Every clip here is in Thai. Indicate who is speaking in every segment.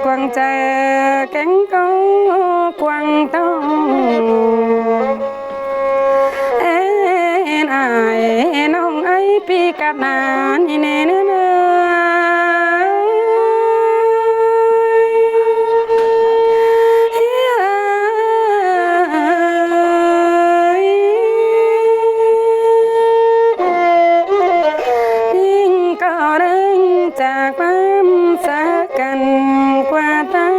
Speaker 1: quăng chè cánh câu quăng tao en ai nong ai pi cát na ni nè nèจากความสักกันกว่าตั้ง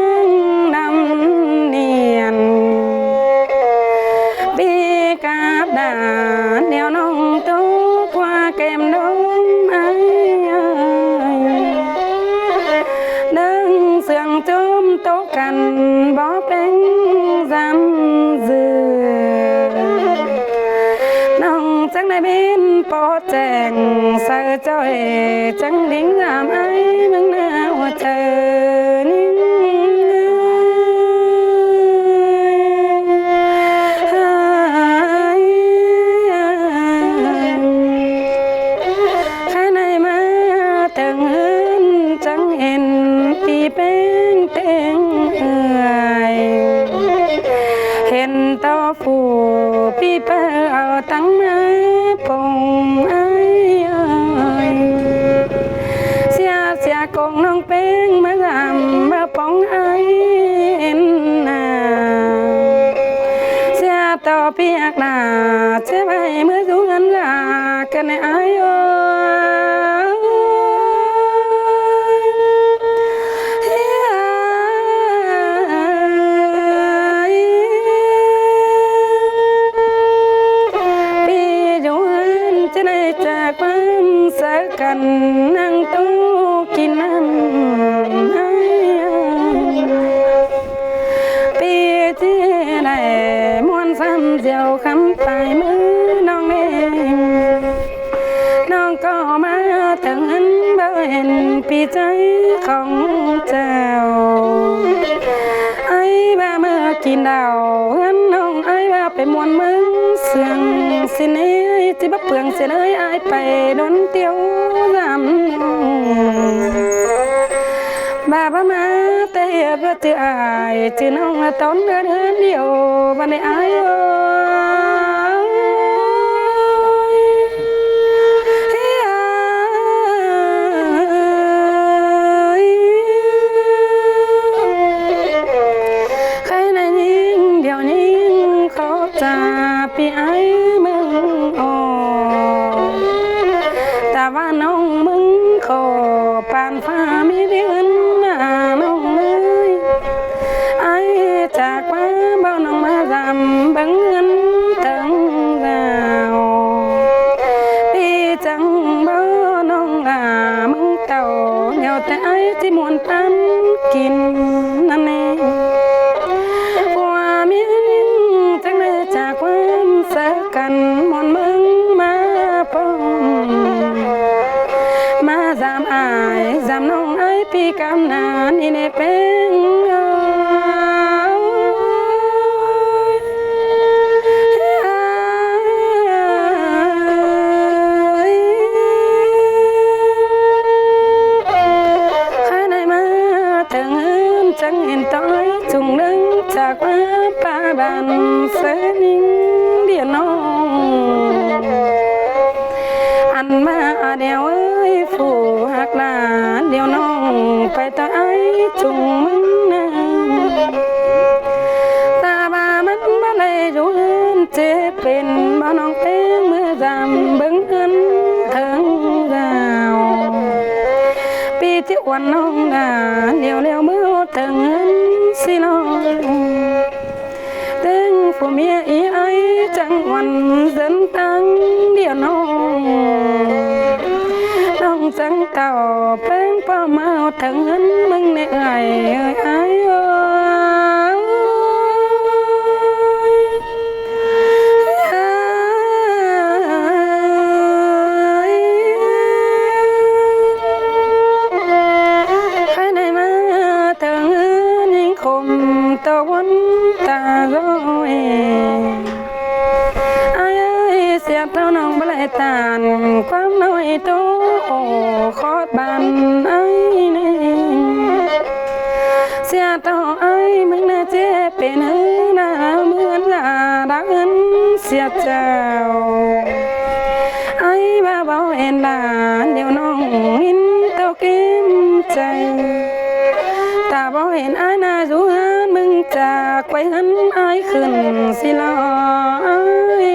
Speaker 1: ดำเนียนปีกาบดาเดียวน้องตัวกว่าเกมดมไอ้ดังเสียงจุ่มโตกันบ่เป็นจำเสือน้องจังได้บินปอแจงใส่จ้อยจังดิ้งงามไอ้มึงน่าว่าเธอนิ่งข้าในมาตึงหืนจังเห็นปีเป็นเต็งเห็นต่อผู้ปีเปิดเอาตั้งมาปงไอ้เสียกงน้องเป็นมาทำมาปองไอ้นาเสียต่อเปียกหนาเชื่อไปเมื่อสูงกันลากันในไอ้จากความสักกันนั่งตู้กินน้ำปีที่ได้มวนซ้ำเจียวคำตายมือน้องเองน้องก็มาถึงบ่เห็นปีใจของเจ้าไอ้บ้าเมื่อกินดาวน้องไอ้บ้าไปมวนมึงเสียงสิเนยที่บ่เปลืองเสียเลยไอ้ไปโดนเตียวลำบ้าบ้ามาเตะเพื่อเจอไอ้ที่น้องต้นเดินเดียววันนี้ไอ้ปีไอ้มึงแต่ว่าน้องมึงขอปานฟ้ามีเดือนหน้าน้องเลยไอ้จากว่าเบาน้องมาจำบังเงินทั้งดาวปีจังเบาน้องมึงเต่าเดียวแต่ไอ้ที่มวนปันกินนั่นเองสักกันมอนมึงมาปองมาจำอายจำน้องไอ้พี่กำนานอีเนเป็นข้าในมาถึงจังเห็นต้อยจุงนึงจากว่าป้าบ้านเสนิงน้องอันมาเดียวเอ้ยผู้หักหลานเดียวน้องไปต่อไอ้จุงมึงนะตาบามันมาเลยรู้เจ็บเป็นบ่น้องเป็นเมื่อจำเบิ่งเงินถึงดาว ปีที่อ้วนน้องดาเลี้ยวเลี้ยวมือถึงสิลอยเต้งผู้เมียอีไอจังวันเดินตั้งเดียวน้องจังเก่าแป้งป้าเมาถึงมึงในไอ้ไอ้ตะวันตาโรยไอ้เสียบเต้าน้องบลายตานความน้อยโตขอดบันไอ้นี่เสียเต้าไอ้มึงน่าเจ็บเป็นหน้าเหมือนลาดังเสียเจ้าไอ้บ้าเบาเอ็นดาเดี๋ยวน้องอินเต้ากิมใจตาบ่เห็นอ้ายน่าจูหันมึงจากไปหันอ้ายขึ้นสิลอย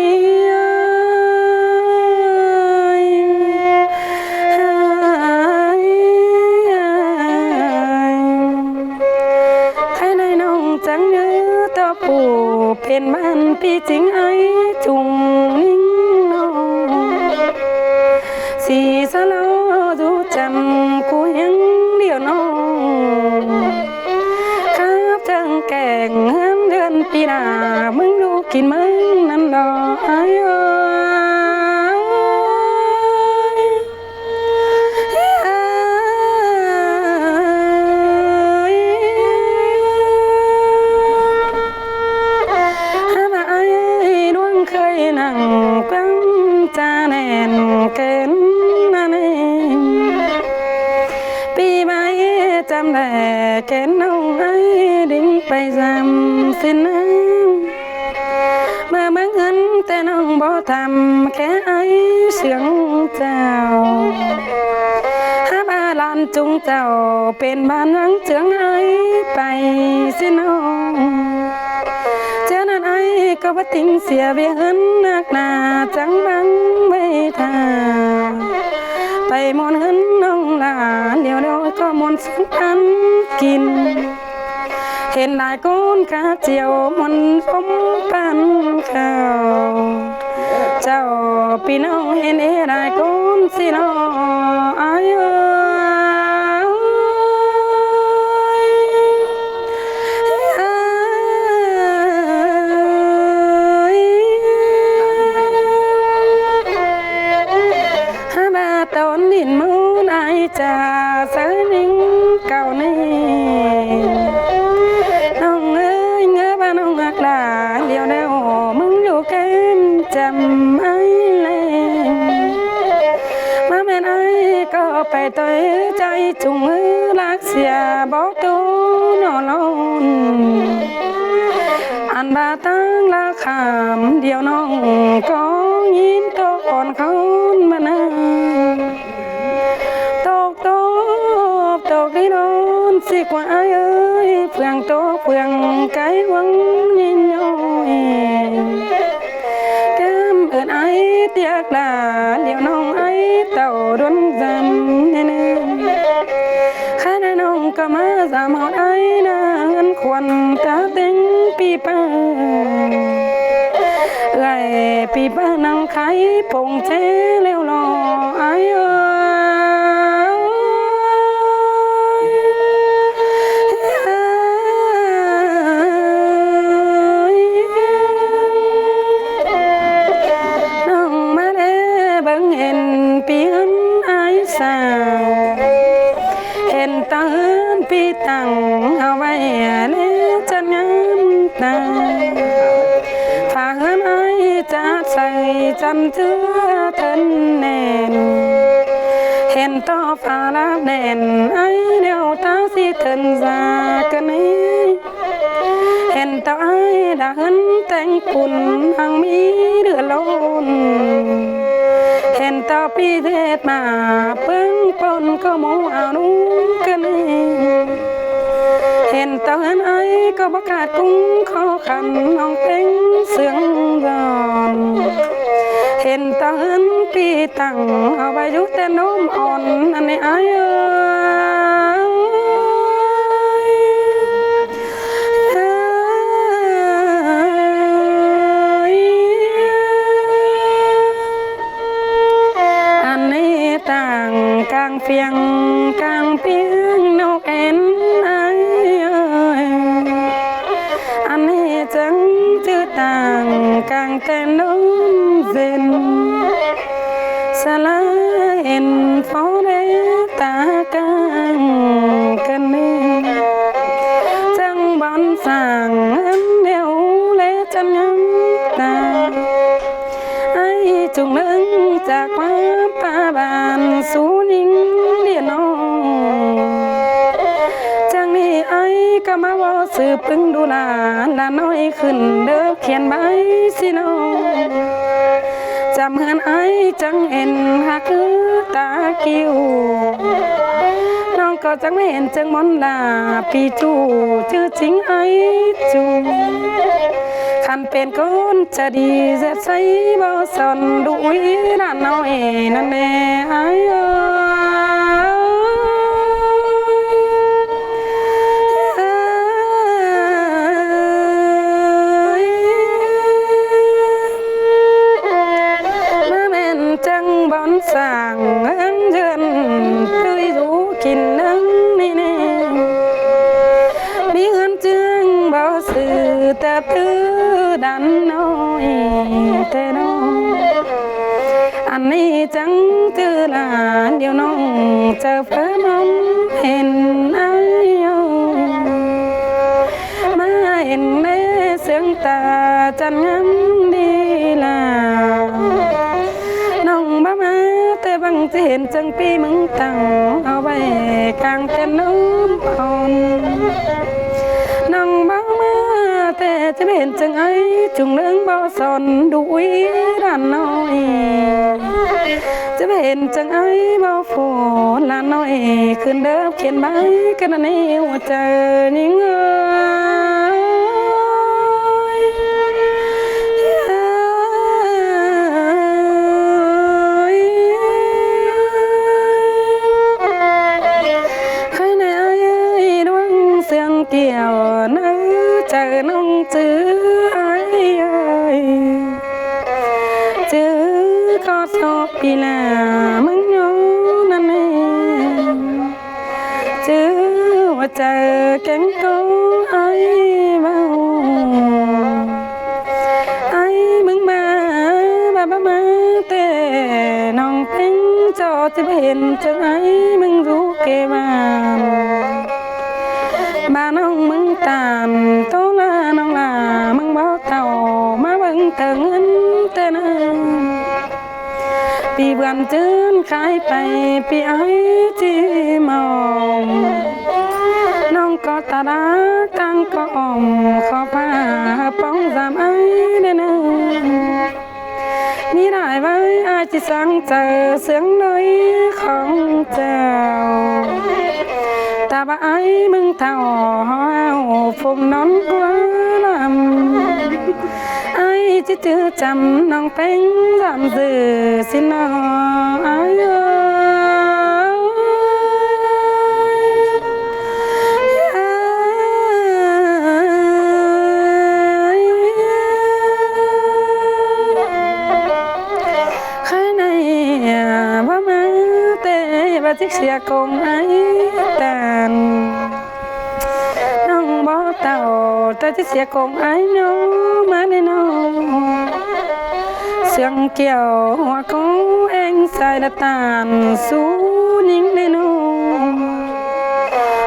Speaker 1: ใครในน้องจังเนื้อต่อผู้เป็นบ้านพี่จริงไอ้จุงนิ่งน้องสีสลอดูจำกูยังเดียวน้องครับจังแก่งเดือนปีหน้ามึงดูกินมึงนั่นดอกไอ้นั่งกังจาแน่นเกินนั่นเองปีใหม่จำได้แค่น้องไอ้ดิ่งไปจำสิ้นน้ำเมื่อมึงเห็นแต่น้องบ่ทำแค่ไอ้เสียงเจ้าหาบ้านลานจุงเจ้าเป็นบ้านหลังเจืองไอ้ไปสิน้องเจ้านั้นไอ้ก็ว่าทิ้งเสียเวียนนักหนาจังบังไม่ทาไปมอนเหินน้องลาเดี๋ยวก็มอนสังอันกินเห็นหลายคนขาเจียวมอนสมปันข้าวเจ้าพี่น้องเห็นหลายคนสิน้อไอ้จะสานิ่งเก่านี่น้องเอ้ยเงื้อบ้านน้องหักลาเดี๋ยวแล้วมึงอยู่แก้มจำไอ้เลยมาแม่นไอ้ก็ไปต่อยใจจุงรักเสียบอกตัวนอนลงอันบาตั้งราคามเดี๋ยวน้องก็ยินตัวอ่อนเขามานาตกที่นอนสิกว่าไอ้เอ้ยเพื่องโตเพื่องไก่หวังยินย้อยแก้มเอิญไอ้เตียกลาเลี้ยวน้องไอ้เต่าดวนจำแน่ๆข้าได้น้องก็มาสามหอดไอ้นางควันตาเต็งปีป้าไอ้ปีป้านั่งไข่ปงเชเลี้ยวรอไอ้เห็นตาปีตั้งเอาไว้แล้วจะงามตาฝากเงินไอ้จะใส่จำเชื่อเทินแน่นเห็นต่อฟ้าลาบแน่นไอ้เดียวตาสิเทินจากกันนี้เห็นต่อไอ้ดังแต่งปุ่นหังมีเดือดร้อนเห็นต่อปีเทศมาเปิ้งปนก็มูเอานุ่งกันเห็นต่อหันไอ้ก็ประกาศกุ้งขอคำน้องเต็งเสียงก่อนเห็นต่อหันปีตั้งเอาไปยุแต่นมอ่อนอันนี้ไอ้ กลางเฟียงกลางเปียงนกเอ็นไออันนี้จังจืดต่างกลางแต่น้มเส้นสลายเอ็นฟอเรตากลางกันนี่จังบอนสั่งอันเดียวเลจันยำตาไอจุงนึงจากความป่าบานสู่นิ่งเดียน้องจังนี้ไอก็มาว่าสืบพึ่งดูหลานน้อยขึ้นเด้อเขียนใบสิน้องจำเฮือนไอจังเห็นหักคือตาคิวน้องก็จังไม่เห็นจังมนลาปีจูชื่อจริงไอจูคันเป็นคนจะดีจะใส่บ่สนดุยด้านน้อยนั่นแน่ไอสั่งเงินเดือนตื้อรู้กินนั่งนี่แน่มีเงินจึงบ่สื่อแต่ตื้อดันน้อยแต่น้องอันนี้จังตื้อหลานเดียวน้องจะเพิ่มมองเห็นไอ้มาเห็นแม่เสียงตาจันงามดีล่ะน้องบ้ามาแต่บางจะเห็นจังปีมึงตั้งเอาไว้กลางเต็นน้ำอ่อนน้องบ้ามาแต่จะเห็นจังไอจุงเรื่องบ่สนดุยด้านน้อยจะเห็นจังไอบ่ฝนลานน้อยขึ้นเด้อเขียนใบกันในหัวใจยิ่งเกี่ยวนึกเจอน้องจื้อไอ้จื้อก็ชอบปีหน้ามึงโยนั่นเองจื้อว่าเจอแกงก็ไอ้เบาไอ้มึงมาบ้ามาแต่น้องเพ่งจอจะเห็นจังไอ้มึงรู้เกบ้านบ้านน้องมึงตามโตลาน้องลามึงบอกเต่ามาเบิ่งเถิงเงินแต่นั้นปีเบือนจื้นขายไปปีไอ้ที่มองน้องก็ตาดากังก็อ่อมขอผ้าป้องสามไอ้เด้อนึงมีได้ไว้อาจิสังเจอเสียงเลยของเจ้าตาบ้าไอ้มึงเท่าห้าวผมนอนกว่าลำไอ้จะเจอจำน้องเป็นจำสื่อสิน้องไอ้ใครในว่ามาแต่ว่าจิกเสียคงไอ้น้องบ่เต่าแต่ที่เสียคงไอ้น้องมาในน้องเสียงเกี่ยวหัวของเองใส่ละตาลสู้ยิ่งในน้อง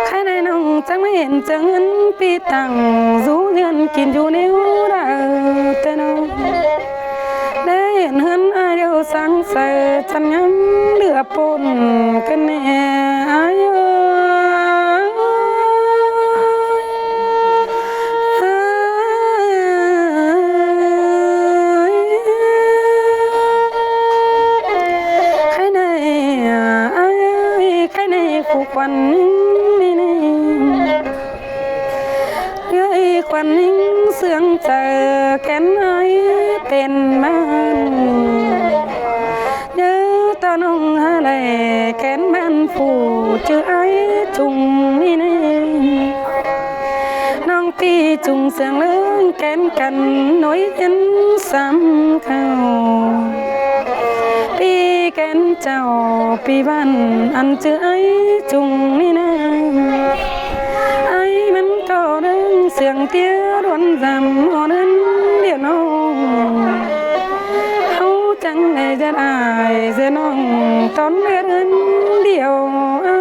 Speaker 1: ใครในน้องจังไม่เห็นจังเงินปีตังสู้เงินกินอยู่ในหัวเราแต่น้องได้เห็นเงินไอเดียวสังเสริฐฉันยังเหลือปนกันแน่ไอ้ควันนี่นี่เย้ยควันนิ่งเสื่องเจอแก่นไอเป็นมันเยอะตอนน้องอะไรแก่นมันผู้ชื่อไอจุงนี่นี่น้องปีจุงเสียงเลื่องแก่นกันน้อยเย็นซ้ำเขาปีแก่น เจ้าปีบ้านอันเจอไอ้จุงนี่นะไอ้มันก็เรื่องเสียงเตี้ยรวนจำอ่อนนั้นเดี๋ยวน้องเขาจังได้จะได้เสียน้องตอนเดินเดียวไอ้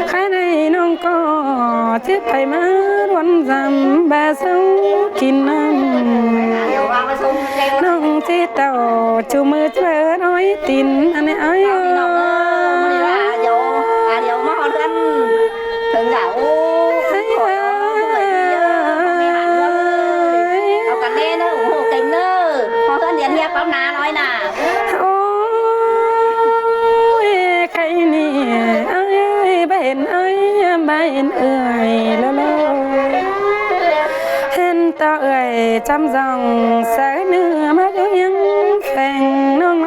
Speaker 1: ใครในน้องก็เจ็บไปมารวนจำแบบเศร้ากินน้ำน้องที่เต่าจูมือเจอน้อยตินอันนี้ไอ้เอ้ต่อเอ่ยจำจองสายเนื้อมาดูยังแฝงน้อง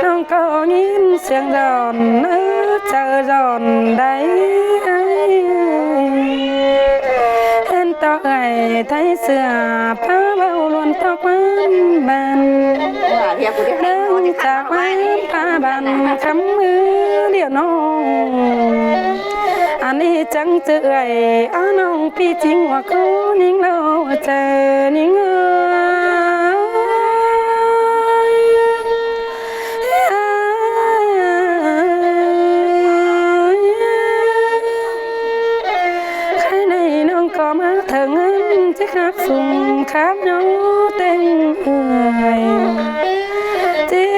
Speaker 1: น้องก็ยินเสียงจอนเจอจอนได้เห็นต่อเอ่ยไทยเสือผ้าเบาล้วนตอกมันบันเดินจากวันผ้าบันคำมือเดียวน้องอันนี้จังเจอไอ้น้องพี่จริงว่าเขานิ่งเราเจอนิ่งใครในน้องก็มาถึงจะขับส่งขับน้องเต็งที่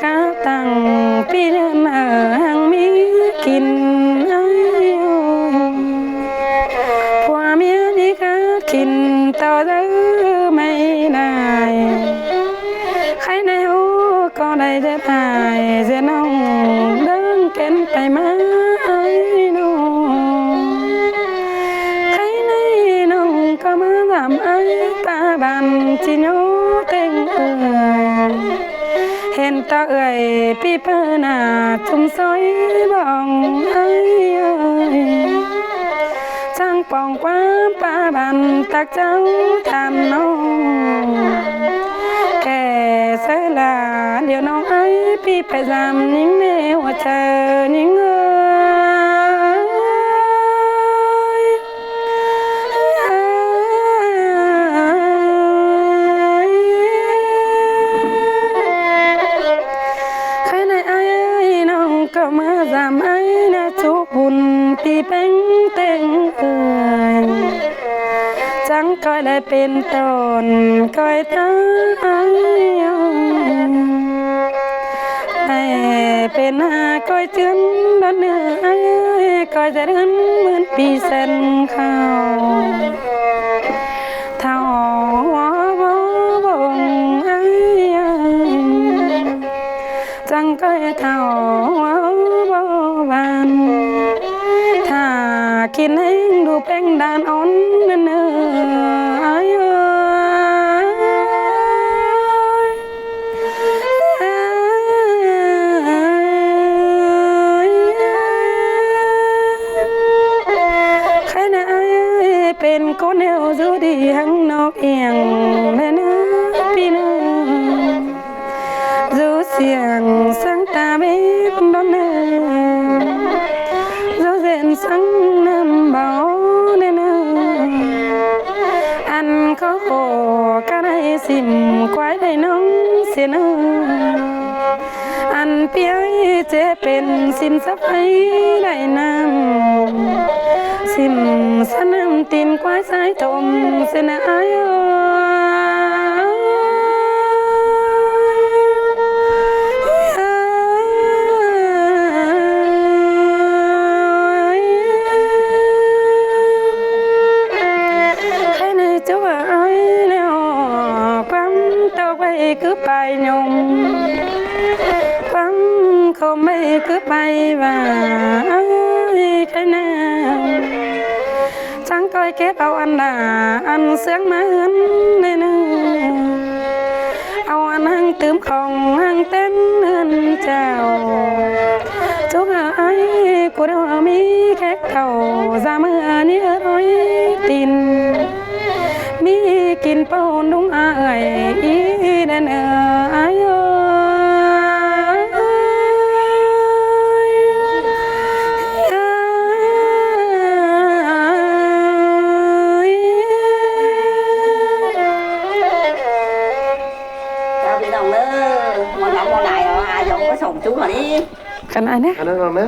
Speaker 1: ข้าตั้งพี่เดินห่างมีกินกินต่อเดิมไม่ได้ใครในหูก็ได้จะตายเสียน้องเดินเกินไปมาน้องใครในน้องก็มาทำไอ้ตาบันที่โยเต็งเห็นตาเอ่ยพี่เปิ้ลทุ่มซอยบ้องไอ้ช่างปองความป้าบันตักเจ้าทำน้องแค่เสียละเดี๋ยวน้องไอ้พี่ไปจำนิ่งเนวเธอนิ่งใครในไอ้น้องก็มาจำไอ้นะทุกบุญพี่เป็นเต็งจังก็ได้เป็นต้นก้อยตายแต่เป็นหาก้อยจืนดอนเนื้อก้อยจะเดินเหมือนปีเส้นข้าวเท่าบ่บ่งจังก้อยเท่าบ่บานถ้ากินให้ดูแป้งดานอ่อนเนื้อใครนะเป็นคนเอวดูดีหังนกเอียงเนื้อพี่เนื้อดูเสียงสังตาเบ็ดดอนเนื้อดูเส้นสังน้ำเบาเนื้ออันเขาโหก็ได้สิมควายได้น้องเสียเนื้ออันเปียเจเป็นสิมสะไปได้น้ำสิมสะน้ำตีนควายสายตมเสนาอายcứ bài nhung vắng không mấy cứ bay và cái nào chẳng coi kết bao ăn là ăn sướng má hấn nên ao ăn hăng tướm không hăng tên hân chào chúc ai của đâu mi khét cầu ra mưa nhớ nói tin miกินเป้านุ่งเอ่ยอีเดน
Speaker 2: chú hỏi đi.
Speaker 1: Khăn ai nè.
Speaker 3: Anh nói ngon đó.